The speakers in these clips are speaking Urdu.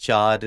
4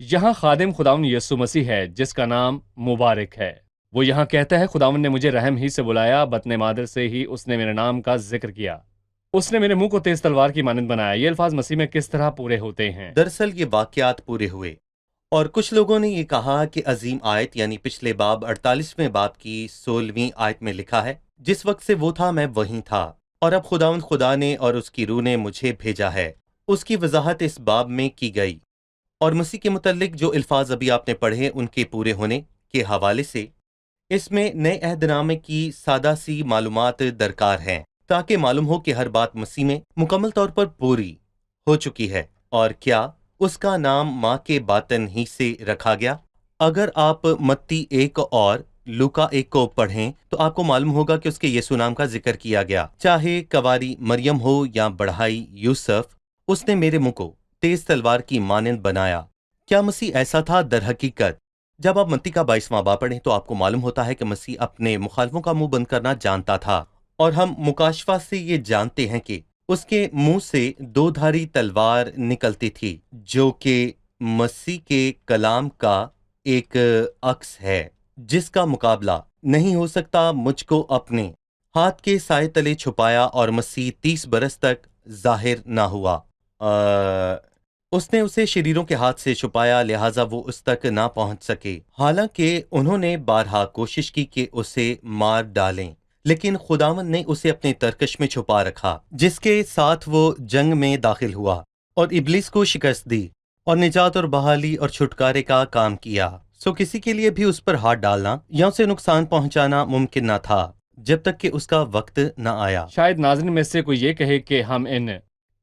یہاں خادم خداوند یسوع مسیح ہے جس کا نام مبارک ہے۔ وہ یہاں کہتا ہے خداوند نے مجھے رحم ہی سے بلایا، بطن مادر سے ہی اس نے میرے نام کا ذکر کیا، اس نے میرے منہ کو تیز تلوار کی مانند بنایا۔ یہ الفاظ مسیح میں کس طرح پورے ہوتے ہیں؟ دراصل یہ واقعات پورے ہوئے، اور کچھ لوگوں نے یہ کہا کہ عظیم آیت یعنی پچھلے باب 48ویں باب کی 16ویں آیت میں لکھا ہے، جس وقت سے وہ تھا میں وہیں تھا، اور اب خداوند خدا نے اور اس کی روح نے مجھے بھیجا ہے۔ اس کی وضاحت اس باب میں کی گئی، اور مسیح کے متعلق جو الفاظ ابھی آپ نے پڑھے ان کے پورے ہونے کے حوالے سے اس میں نئے عہد نامے کی سادہ سی معلومات درکار ہیں، تاکہ معلوم ہو کہ ہر بات مسیح میں مکمل طور پر پوری ہو چکی ہے، اور کیا اس کا نام ماں کے باطن ہی سے رکھا گیا۔ اگر آپ متی 1 اور لوکا 1 کو پڑھیں تو آپ کو معلوم ہوگا کہ اس کے یسوع نام کا ذکر کیا گیا، چاہے کنواری مریم ہو یا بڑھائی یوسف، اس نے میرے منہ کو تیز تلوار کی مانند بنایا۔ کیا مسیح ایسا تھا؟ در حقیقت جب آپ متی کا 22واں باب پڑھیں تو آپ کو معلوم ہوتا ہے کہ مسیح اپنے مخالفوں کا منہ بند کرنا جانتا تھا، اور ہم مکاشفہ سے یہ جانتے ہیں کہ اس کے منہ سے 2 دھاری تلوار نکلتی تھی، جو کہ مسیح کے کلام کا ایک عکس ہے، جس کا مقابلہ نہیں ہو سکتا۔ مجھ کو اپنے ہاتھ کے سائے تلے چھپایا اور مسیح 30 برس تک ظاہر نہ ہوا۔ اس نے اسے شریروں کے ہاتھ سے چھپایا، لہٰذا وہ اس تک نہ پہنچ سکے، حالانکہ انہوں نے بارہا کوشش کی کہ اسے مار ڈالیں، لیکن خداوند نے اسے اپنے ترکش میں چھپا رکھا، جس کے ساتھ وہ جنگ میں داخل ہوا اور ابلیس کو شکست دی اور نجات اور بحالی اور چھٹکارے کا کام کیا۔ سو کسی کے لیے بھی اس پر ہاتھ ڈالنا یا اسے نقصان پہنچانا ممکن نہ تھا جب تک کہ اس کا وقت نہ آیا۔ شاید ناظرین میں سے کوئی یہ کہے کہ ہم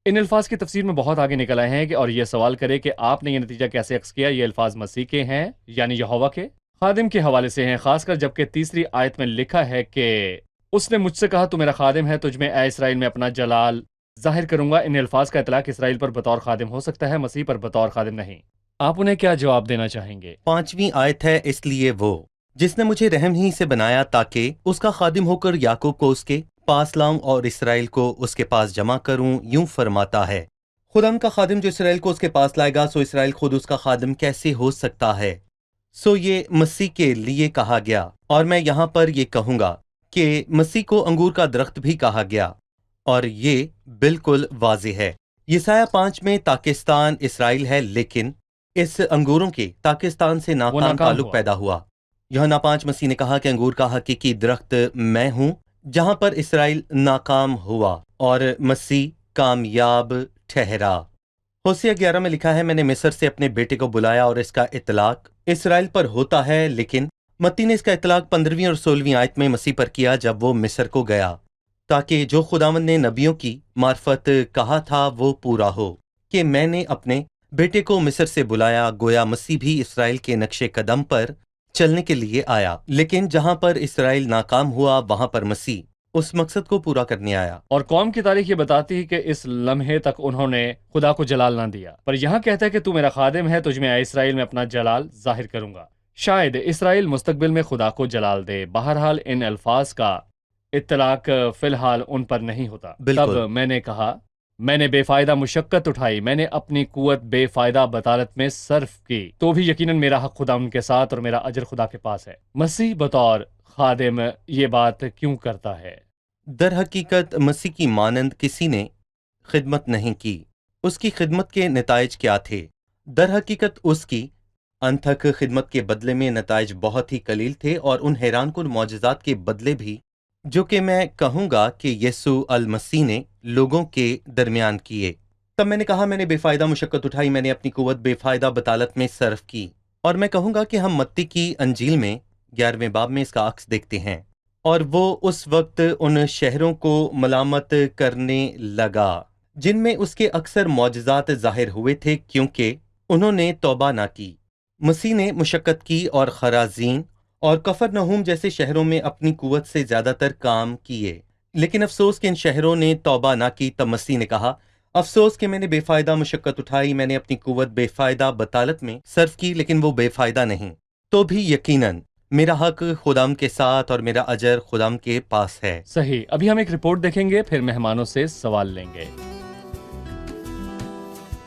ان الفاظ کی تفسیر میں بہت آگے نکل آئے ہیں اور یہ سوال کرے کہ آپ نے یہ نتیجہ کیسے عکس کیا؟ یہ الفاظ مسیح کے ہیں یعنی یہوہ کے خادم کے حوالے سے ہیں، خاص کر جبکہ تیسری آیت میں لکھا ہے کہ اس نے مجھ سے کہا تو میرا خادم ہے، تجھ میں اے اسرائیل میں اپنا جلال ظاہر کروں گا۔ ان الفاظ کا اطلاق اسرائیل پر بطور خادم ہو سکتا ہے، مسیح پر بطور خادم نہیں۔ آپ انہیں کیا جواب دینا چاہیں گے؟ 5ویں آیت ہے، اس لیے وہ جس نے مجھے رحم ہی سے بنایا تاکہ اس کا خادم ہو کر یعقوب کو اس کے پاس لاؤں اور اسرائیل کو اس کے پاس جمع کروں، یوں فرماتا ہے۔ خدا کا خادم جو اسرائیل کو اس کے پاس لائے گا، سو اسرائیل خود اس کا خادم کیسے ہو سکتا ہے؟ سو یہ مسیح کے لیے کہا گیا، اور میں یہاں پر یہ کہوں گا کہ مسیح کو انگور کا درخت بھی کہا گیا، اور یہ بالکل واضح ہے۔ یسایہ 5 میں تاکستان اسرائیل ہے، لیکن اس انگوروں کے تاکستان سے ناکام تعلق پیدا ہوا۔ یوحنا 5 مسیح نے کہا کہ انگور کا حقیقی درخت میں ہوں، جہاں پر اسرائیل ناکام ہوا اور مسیح کامیاب ٹھہرا۔ ہوسیہ 11 میں لکھا ہے، میں نے مصر سے اپنے بیٹے کو بلایا، اور اس کا اطلاق اسرائیل پر ہوتا ہے، لیکن متی نے اس کا اطلاق 15ویں اور 16ویں آیت میں مسیح پر کیا جب وہ مصر کو گیا، تاکہ جو خداوند نے نبیوں کی معرفت کہا تھا وہ پورا ہو کہ میں نے اپنے بیٹے کو مصر سے بلایا۔ گویا مسیح بھی اسرائیل کے نقش قدم پر چلنے کے لیے آیا، لیکن جہاں پر اسرائیل ناکام ہوا وہاں پر مسیح اس مقصد کو پورا کرنے آیا۔ اور قوم کی تاریخ یہ بتاتی ہے کہ اس لمحے تک انہوں نے خدا کو جلال نہ دیا، پر یہاں کہتا ہے کہ تو میرا خادم ہے، تجھ میں اے اسرائیل میں اپنا جلال ظاہر کروں گا۔ شاید اسرائیل مستقبل میں خدا کو جلال دے، بہرحال ان الفاظ کا اطلاق فی الحال ان پر نہیں ہوتا۔ بالکل۔ تب میں نے کہا، میں نے بے فائدہ مشقت اٹھائی، میں نے اپنی قوت بے فائدہ بطالت میں صرف کی، تو بھی یقیناً میرا حق خدا ان کے ساتھ اور میرا اجر خدا کے پاس ہے۔ مسیح بطور خادم یہ بات کیوں کرتا ہے؟ در حقیقت مسیح کی مانند کسی نے خدمت نہیں کی۔ اس کی خدمت کے نتائج کیا تھے؟ در حقیقت اس کی انتھک خدمت کے بدلے میں نتائج بہت ہی قلیل تھے، اور ان حیران کن معجزات کے بدلے بھی جو کہ میں کہوں گا کہ یسوع المسیح نے لوگوں کے درمیان کیے۔ تب میں نے کہا، میں نے بے فائدہ مشقت اٹھائی، میں نے اپنی قوت بے فائدہ بطالت میں صرف کی۔ اور میں کہوں گا کہ ہم متی کی انجیل میں 11ویں باب میں اس کا عکس دیکھتے ہیں، اور وہ اس وقت ان شہروں کو ملامت کرنے لگا جن میں اس کے اکثر معجزات ظاہر ہوئے تھے، کیونکہ انہوں نے توبہ نہ کی۔ مسیح نے مشقت کی اور خرازین اور کفرنہوم جیسے شہروں میں اپنی قوت سے زیادہ تر کام کیے، لیکن افسوس کہ ان شہروں نے توبہ نہ کی۔ تب مسیح نے کہا، افسوس کہ میں نے بے فائدہ مشقت اٹھائی، میں نے اپنی قوت بے فائدہ بطالت میں صرف کی، لیکن وہ بے فائدہ نہیں، تو بھی یقیناً میرا حق خدام کے ساتھ اور میرا اجر خدام کے پاس ہے۔ صحیح، ابھی ہم ایک رپورٹ دیکھیں گے، پھر مہمانوں سے سوال لیں گے۔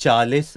40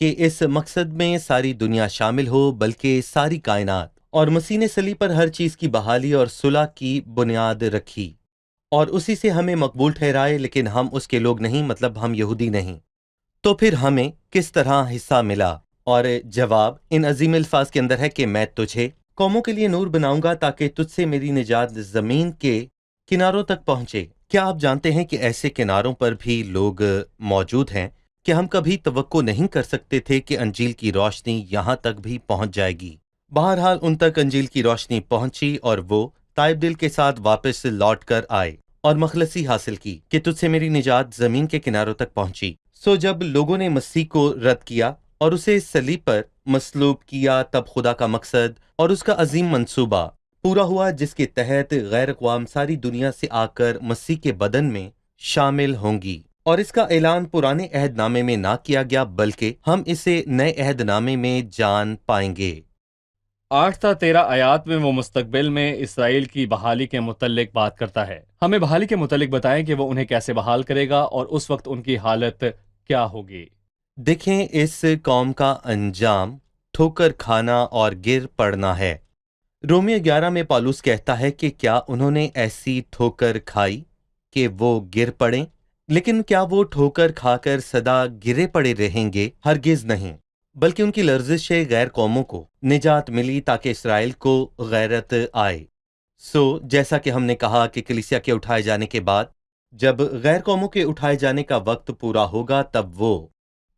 کہ اس مقصد میں ساری دنیا شامل ہو بلکہ ساری کائنات، اور مسیح نے صلیب پر ہر چیز کی بحالی اور صلح کی بنیاد رکھی اور اسی سے ہمیں مقبول ٹھہرائے، لیکن ہم اس کے لوگ نہیں، مطلب ہم یہودی نہیں۔ تو پھر ہمیں کس طرح حصہ ملا؟ اور جواب ان عظیم الفاظ کے اندر ہے کہ میں تجھے قوموں کے لیے نور بناؤں گا تاکہ تجھ سے میری نجات زمین کے کناروں تک پہنچے۔ کیا آپ جانتے ہیں کہ ایسے کناروں پر بھی لوگ موجود ہیں کہ ہم کبھی توقع نہیں کر سکتے تھے کہ انجیل کی روشنی یہاں تک بھی پہنچ جائے گی۔ بہرحال ان تک انجیل کی روشنی پہنچی اور وہ تائب دل کے ساتھ واپس لوٹ کر آئے اور مخلصی حاصل کی کہ تجھ سے میری نجات زمین کے کناروں تک پہنچی۔ سو جب لوگوں نے مسیح کو رد کیا اور اسے صلیب پر مصلوب کیا، تب خدا کا مقصد اور اس کا عظیم منصوبہ پورا ہوا، جس کے تحت غیر اقوام ساری دنیا سے آ کر مسیح کے بدن میں شامل ہوں گی۔ اور اس کا اعلان پرانے عہد نامے میں نہ کیا گیا بلکہ ہم اسے نئے عہد نامے میں جان پائیں گے۔ 8 تا 13 آیات میں وہ مستقبل میں اسرائیل کی بحالی کے متعلق بات کرتا ہے۔ ہمیں بحالی کے متعلق بتائیں کہ وہ انہیں کیسے بحال کرے گا اور اس وقت ان کی حالت کیا ہوگی۔ دیکھیں، اس قوم کا انجام ٹھوکر کھانا اور گر پڑنا ہے۔ رومیو 11 میں پالوس کہتا ہے کہ کیا انہوں نے ایسی ٹھوکر کھائی کہ وہ گر پڑیں؟ لیکن کیا وہ ٹھوکر کھا کر سدا گرے پڑے رہیں گے؟ ہرگز نہیں، بلکہ ان کی لرزش سے غیر قوموں کو نجات ملی تاکہ اسرائیل کو غیرت آئے۔ جیسا کہ ہم نے کہا کہ کلیسیا کے اٹھائے جانے کے بعد جب غیر قوموں کے اٹھائے جانے کا وقت پورا ہوگا تب وہ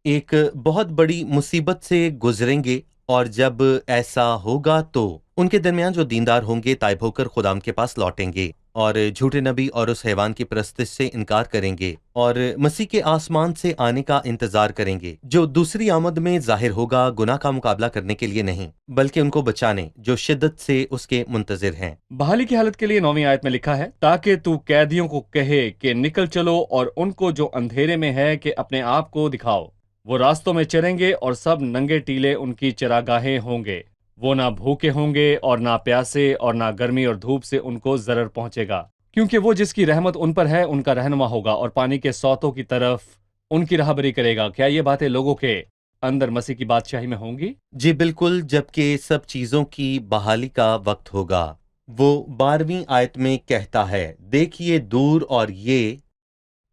ایک بہت بڑی مصیبت سے گزریں گے، اور جب ایسا ہوگا تو ان کے درمیان جو دیندار ہوں گے تائب ہو کر خدام کے پاس لوٹیں گے اور جھوٹے نبی اور اس حیوان کی پرستش سے انکار کریں گے اور مسیح کے آسمان سے آنے کا انتظار کریں گے، جو دوسری آمد میں ظاہر ہوگا گناہ کا مقابلہ کرنے کے لیے نہیں بلکہ ان کو بچانے جو شدت سے اس کے منتظر ہیں۔ بحالی کی حالت کے لیے 9ویں آیت میں لکھا ہے، تاکہ تو قیدیوں کو کہے کہ نکل چلو، اور ان کو جو اندھیرے میں ہے کہ اپنے آپ کو دکھاؤ۔ وہ راستوں میں چریں گے اور سب ننگے ٹیلے ان کی چراگاہیں ہوں گے۔ وہ نہ بھوکے ہوں گے اور نہ پیاسے، اور نہ گرمی اور دھوپ سے ان کو ضرر پہنچے گا، کیونکہ وہ جس کی رحمت ان پر ہے ان کا رہنما ہوگا اور پانی کے سوتوں کی طرف ان کی راہبری کرے گا۔ کیا یہ باتیں لوگوں کے اندر مسیح کی بادشاہی میں ہوں گی؟ جی بالکل، جبکہ سب چیزوں کی بحالی کا وقت ہوگا۔ وہ 12ویں آیت میں کہتا ہے، دیکھیے دور اور یہ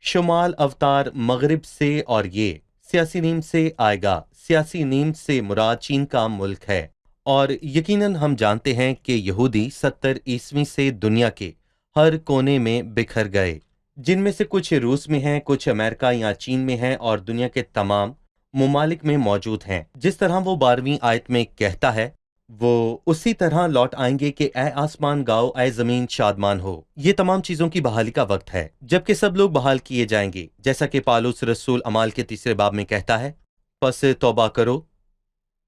شمال اوتار مغرب سے، اور یہ سیاسی نیم سے آئے گا۔ سیاسی نیم سے مراد چین کا ملک ہے، اور یقیناً ہم جانتے ہیں کہ یہودی 70 عیسوی سے دنیا کے ہر کونے میں بکھر گئے، جن میں سے کچھ روس میں ہیں، کچھ امریکہ یا چین میں ہیں، اور دنیا کے تمام ممالک میں موجود ہیں۔ جس طرح وہ 12ویں آیت میں کہتا ہے، وہ اسی طرح لوٹ آئیں گے کہ اے آسمان گاؤ، اے زمین شادمان ہو۔ یہ تمام چیزوں کی بحالی کا وقت ہے، جبکہ سب لوگ بحال کیے جائیں گے، جیسا کہ پالوس رسول اعمال کے 3 باب میں کہتا ہے، پس توبہ کرو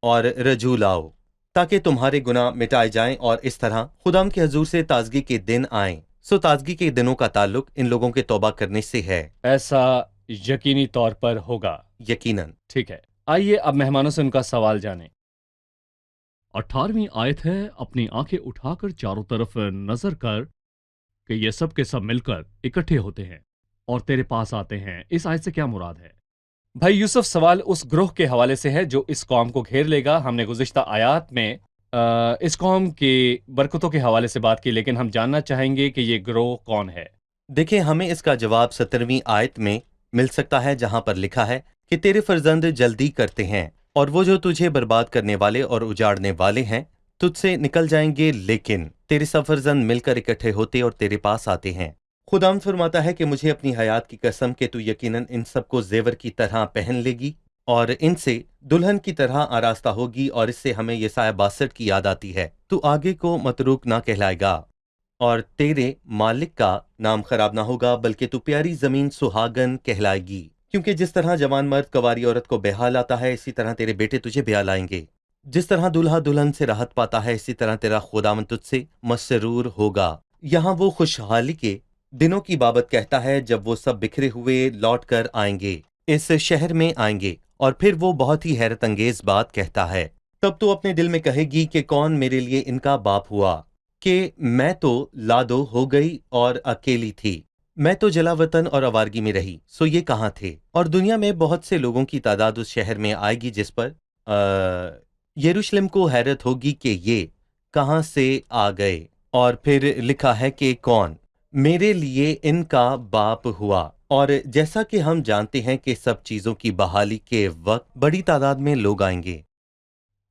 اور رجوع لاؤ تاکہ تمہارے گناہ مٹائے جائیں، اور اس طرح خدام کے حضور سے تازگی کے دن آئیں۔ تازگی کے دنوں کا تعلق ان لوگوں کے توبہ کرنے سے ہے۔ ایسا یقینی طور پر ہوگا۔ یقیناً۔ ٹھیک ہے، آئیے اب مہمانوں سے ان کا سوال جانیں۔ 18ویں آیت ہے، اپنی آنکھیں اٹھا کر چاروں طرف نظر کر کہ یہ سب کے سب مل کر اکٹھے ہوتے ہیں اور تیرے پاس آتے ہیں۔ اس آیت سے کیا مراد ہے؟ بھائی یوسف، سوال اس گروہ کے حوالے سے ہے جو اس قوم کو گھیر لے گا۔ ہم نے گزشتہ آیات میں اس قوم کی برکتوں کے حوالے سے بات کی، لیکن ہم جاننا چاہیں گے کہ یہ گروہ کون ہے۔ دیکھیں، ہمیں اس کا جواب 17ویں آیت میں مل سکتا ہے، جہاں پر لکھا ہے کہ تیرے فرزند جلدی کرتے ہیں، اور وہ جو تجھے برباد کرنے والے اور اجاڑنے والے ہیں تجھ سے نکل جائیں گے، لیکن تیرے سب فرزند مل کر اکٹھے ہوتے اور تیرے پاس آتے ہیں۔ خداوند فرماتا ہے کہ مجھے اپنی حیات کی قسم کہ تو یقیناً ان سب کو زیور کی طرح پہن لے گی اور ان سے دلہن کی طرح آراستہ ہوگی، اور اس سے ہمیں یسایہ 62 کی یاد آتی ہے، تو آگے کو متروک نہ کہلائے گا اور تیرے مالک کا نام خراب نہ ہوگا، بلکہ تو پیاری زمین سہاگن کہلائے گی، کیونکہ جس طرح جوان مرد کنواری عورت کو بیاہ لاتا ہے، اسی طرح تیرے بیٹے تجھے بیاہ لائیں گے۔ جس طرح دولہا دلہن سے راحت پاتا ہے، اسی طرح تیرا خداوند تجھ سے مسرور ہوگا۔ یہاں وہ خوشحالی کے دنوں کی بابت کہتا ہے جب وہ سب بکھرے ہوئے لوٹ کر آئیں گے، اس شہر میں آئیں گے، اور پھر وہ بہت ہی حیرت انگیز بات کہتا ہے، تب تو اپنے دل میں کہے گی کہ کون میرے لیے ان کا باپ ہوا، کہ میں تو لادو ہو گئی اور اکیلی تھی، میں تو جلا وطن اور آوارگی میں رہی، سو یہ کہاں تھے؟ اور دنیا میں بہت سے لوگوں کی تعداد اس شہر میں آئے گی جس پر یروشلم کو حیرت ہوگی کہ یہ کہاں سے آ گئے۔ اور پھر لکھا ہے کہ کون میرے لیے ان کا باپ ہوا۔ اور جیسا کہ ہم جانتے ہیں کہ سب چیزوں کی بحالی کے وقت بڑی تعداد میں لوگ آئیں گے۔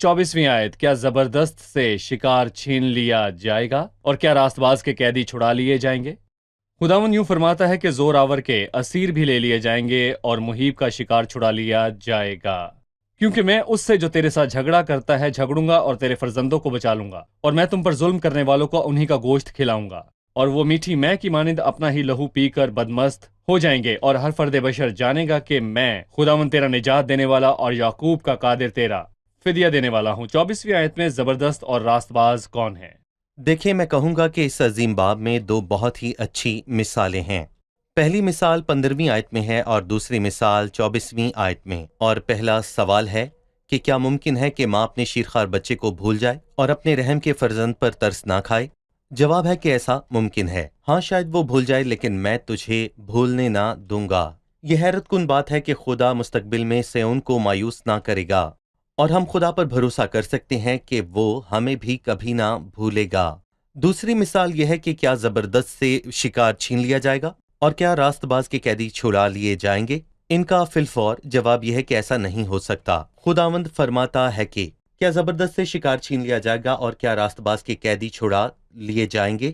24ویں آیت، کیا زبردست سے شکار چھین لیا جائے گا اور کیا راست باز کے قیدی چھڑا لیے جائیں گے؟ خداوند یوں فرماتا ہے کہ زور آور کے اسیر بھی لے لیے جائیں گے اور محیب کا شکار چھڑا لیا جائے گا، کیونکہ میں اس سے جو تیرے ساتھ جھگڑا کرتا ہے جھگڑوں گا اور تیرے فرزندوں کو بچا لوں گا، اور میں تم پر ظلم کرنے والوں کو انہی کا گوشت کھلاؤں گا، اور وہ میٹھی مے کی مانند اپنا ہی لہو پی کر بدمست ہو جائیں گے، اور ہر فرد بشر جانے گا کہ میں خداوند تیرا نجات دینے والا اور یعقوب کا قادر تیرا فدیہ دینے والا ہوں۔ 24ویں آیت میں زبردست اور راست باز کون ہے؟ دیکھیں، میں کہوں گا کہ اس عظیم باب میں دو بہت ہی اچھی مثالیں ہیں۔ پہلی مثال 15ویں آیت میں ہے اور دوسری مثال 24ویں آیت میں۔ اور پہلا سوال ہے کہ کیا ممکن ہے کہ ماں اپنے شیرخوار بچے کو بھول جائے اور اپنے رحم کے فرزند پر ترس نہ کھائے؟ جواب ہے کہ ایسا ممکن ہے۔ ہاں، شاید وہ بھول جائے، لیکن میں تجھے بھولنے نہ دوں گا۔ یہ حیرت کن بات ہے کہ خدا مستقبل میں صیون کو مایوس نہ کرے گا، اور ہم خدا پر بھروسہ کر سکتے ہیں کہ وہ ہمیں بھی کبھی نہ بھولے گا۔ دوسری مثال یہ ہے کہ کیا زبردست سے شکار چھین لیا جائے گا اور کیا راست باز کے قیدی چھڑا لیے جائیں گے؟ ان کا فی الفور جواب یہ ہے کہ ایسا نہیں ہو سکتا۔ خداوند فرماتا ہے کہ کیا زبردست سے شکار چھین لیا جائے گا اور کیا راست باز کے قیدی چھڑا لیے جائیں گے؟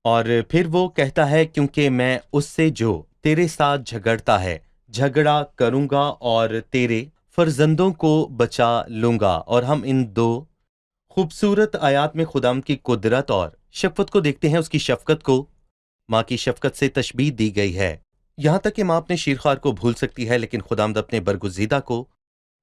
اور پھر وہ کہتا ہے کیونکہ میں اس سے جو تیرے ساتھ جھگڑتا ہے جھگڑا کروں گا اور تیرے فرزندوں کو بچا لوں گا۔ اور ہم ان دو خوبصورت آیات میں خداوند کی قدرت اور شفقت کو دیکھتے ہیں۔ اس کی شفقت کو ماں کی شفقت سے تشبیہ دی گئی ہے، یہاں تک کہ ماں اپنے شیرخوار کو بھول سکتی ہے لیکن خداوند اپنے برگزیدہ کو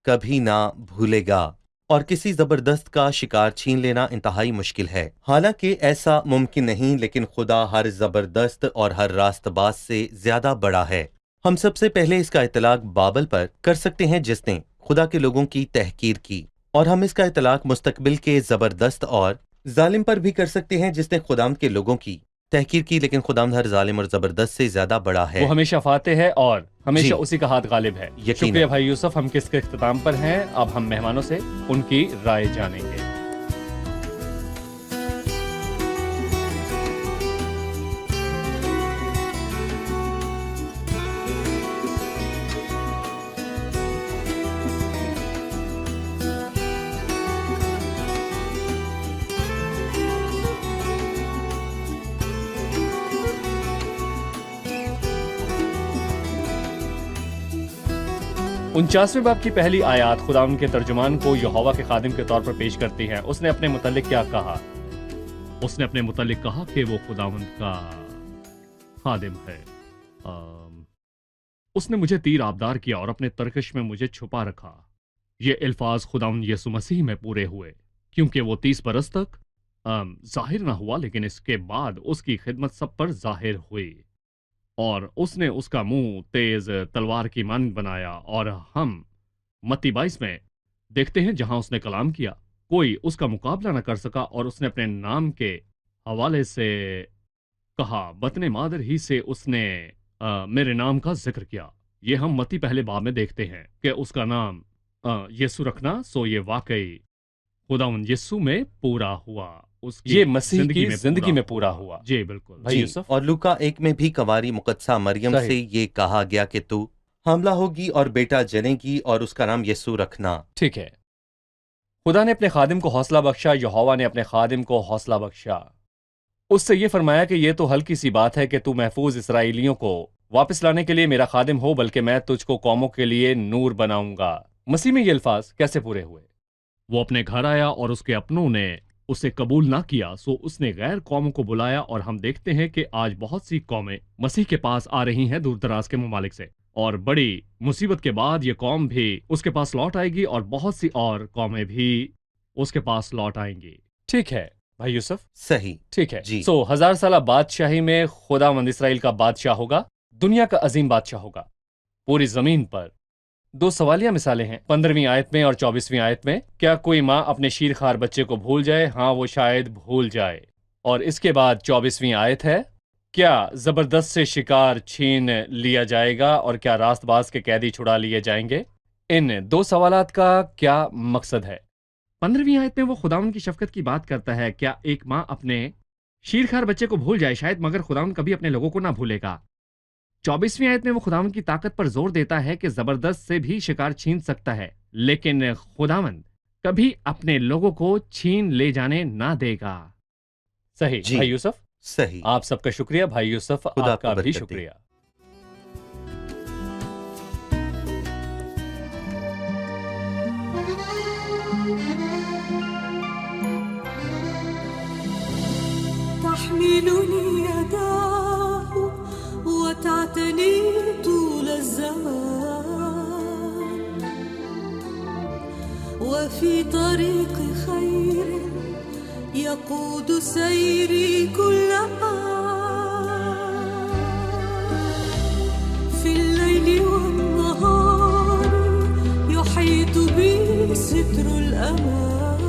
کبھی نہ بھولے گا، اور کسی زبردست کا شکار چھین لینا انتہائی مشکل ہے۔ حالانکہ ایسا ممکن نہیں، لیکن خدا ہر زبردست اور ہر راست باز سے زیادہ بڑا ہے۔ ہم سب سے پہلے اس کا اطلاق بابل پر کر سکتے ہیں جس نے خدا کے لوگوں کی تحقیر کی، اور ہم اس کا اطلاق مستقبل کے زبردست اور ظالم پر بھی کر سکتے ہیں جس نے خداوند کے لوگوں کی تحقیر کی، لیکن خداوند ہر ظالم اور زبردست سے زیادہ بڑا ہے۔ وہ ہمیشہ فاتح ہے اور ہمیشہ جی، اسی کا ہاتھ غالب ہے۔ یقیناً۔ شکریہ بھائی یوسف، ہم کس کے اختتام پر ہیں؟ اب ہم مہمانوں سے ان کی رائے جانیں گے۔ انچاسویں باب کی پہلی آیات خداوند کے ترجمان کو یہوہ کے خادم کے طور پر پیش کرتی ہیں۔ اس نے اپنے متعلق کیا کہا؟ اس نے اپنے متعلق کہا کہ وہ خداوند کا خادم ہے۔ اس نے مجھے تیر آبدار کیا اور اپنے ترکش میں مجھے چھپا رکھا۔ یہ الفاظ خداوند یسوع مسیح میں پورے ہوئے، کیونکہ وہ 30 برس تک ظاہر نہ ہوا، لیکن اس کے بعد اس کی خدمت سب پر ظاہر ہوئی، اور اس نے اس کا منہ تیز تلوار کی مانند بنایا۔ اور ہم متی 22 میں دیکھتے ہیں جہاں اس نے کلام کیا، کوئی اس کا مقابلہ نہ کر سکا، اور اس نے اپنے نام کے حوالے سے کہا، بطن مادر ہی سے اس نے میرے نام کا ذکر کیا۔ یہ ہم متی پہلے باب میں دیکھتے ہیں کہ اس کا نام یسوع رکھنا، سو یہ واقعی خداوند یسوع میں پورا ہوا، اس کی یہ مسیح کی زندگی میں پورا ہوا۔ جی بالکل بھائی جی، یوسف۔ اور لوکا 1 میں بھی کنواری مقدسہ مریم صحیح۔ سے یہ کہا گیا کہ تو حاملہ ہوگی اور بیٹا جنے گی اور اس کا نام یسوع رکھنا۔ ٹھیک ہے، خدا نے اپنے خادم کو حوصلہ بخشا، یہوہ نے اپنے خادم کو حوصلہ بخشا۔ اس سے یہ فرمایا کہ یہ تو ہلکی سی بات ہے کہ تو محفوظ اسرائیلیوں کو واپس لانے کے لیے میرا خادم ہو، بلکہ میں تجھ کو قوموں کے لیے نور بناؤں گا۔ مسیح میں یہ الفاظ کیسے پورے ہوئے؟ وہ اپنے گھر آیا اور اس کے اپنوں نے اسے قبول نہ کیا، سو اس نے غیر قوموں کو بلایا، اور ہم دیکھتے ہیں کہ آج بہت سی قومیں مسیح کے پاس آ رہی ہیں دور دراز کے ممالک سے، اور بڑی مصیبت کے بعد یہ قوم بھی اس کے پاس لوٹ آئے گی، اور بہت سی اور قومیں بھی اس کے پاس لوٹ آئیں گی۔ ٹھیک ہے بھائی یوسف؟ صحیح، ٹھیک ہے جی۔ سو 1000 سالہ بادشاہی میں خداوند اسرائیل کا بادشاہ ہوگا، دنیا کا عظیم بادشاہ ہوگا پوری زمین پر۔ دو سوالیہ مثالیں ہیں 15ویں آیت میں اور 24ویں آیت میں۔ کیا کوئی ماں اپنے شیرخوار بچے کو بھول جائے؟ ہاں، وہ شاید بھول جائے۔ اور اس کے بعد 24ویں آیت ہے، کیا زبردست سے شکار چھین لیا جائے گا اور کیا راست باز کے قیدی چھڑا لیے جائیں گے؟ ان دو سوالات کا کیا مقصد ہے؟ 15ویں آیت میں وہ خداوند کی شفقت کی بات کرتا ہے. کیا ایک ماں اپنے شیرخوار بچے کو بھول جائے؟ شاید، مگر خداوند کبھی اپنے لوگوں کو نہ بھولے گا. 24ویں آیت میں وہ خداوند کی طاقت پر زور دیتا ہے کہ زبردست سے بھی شکار چھین سکتا ہے، لیکن خداوند کبھی اپنے لوگوں کو چھین لے جانے نہ دے گا. صحیح جی بھائی یوسف؟ صحیح. آپ سب کا شکریہ. بھائی یوسف، خدا آپ کا آپ کو بھی برکت دے. شکریہ. تحملني يداه وتعتني طول الزمان وفي طريق خير يقود سيري كل آن في الليل والنهار يحيط بي ستر الأمان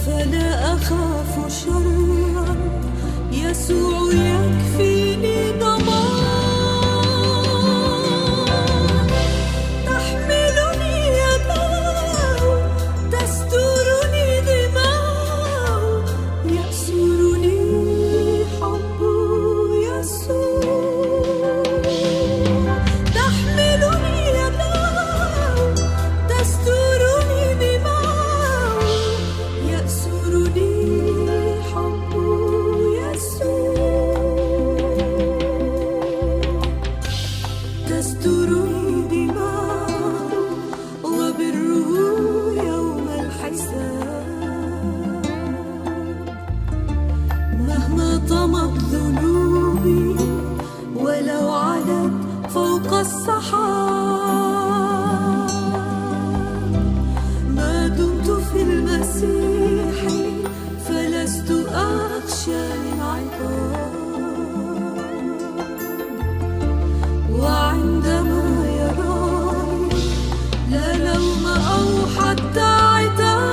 فلا أخاف شرا يسوع يكفيني ضمان تحملني يداه تسترني دماء يأسرني حب يسوع تحملني يداه تسترني دماء يأسرني حب يسوع تسترني دماء وبره يوم الحساب مهما طمت ذنوبي ولو علت فوق السحاب ما دمت في المسيح فلست أخشى من عقاب وعندما يراني لا لوم أو حتى عتاب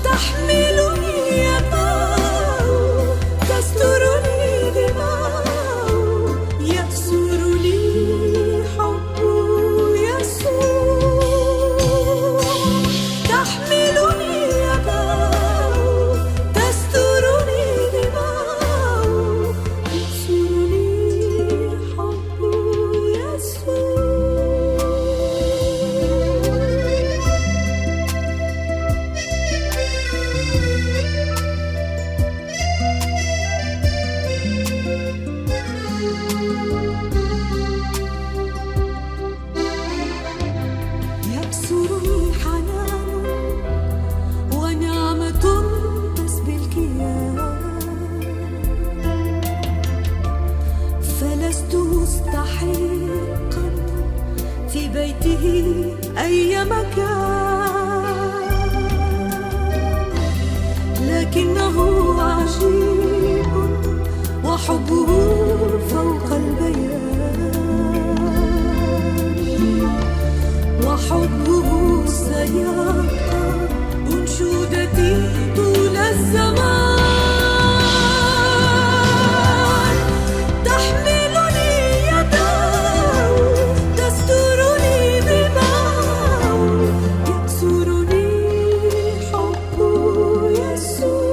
تحملني يداه تسترني دماء يأسرني حب يسوع تحملني يداه تسترني دماء يأسرني حب يسوع يكسرني حنان ونعمة تسبي الكيان فلست مستحقا في بيته أي مكان لكنه عجيب وحبه فوق البيان وحبه سيبقى أنشودتي طول الزمان تحملني يداه تسترني دماء يأسرني حب يسوع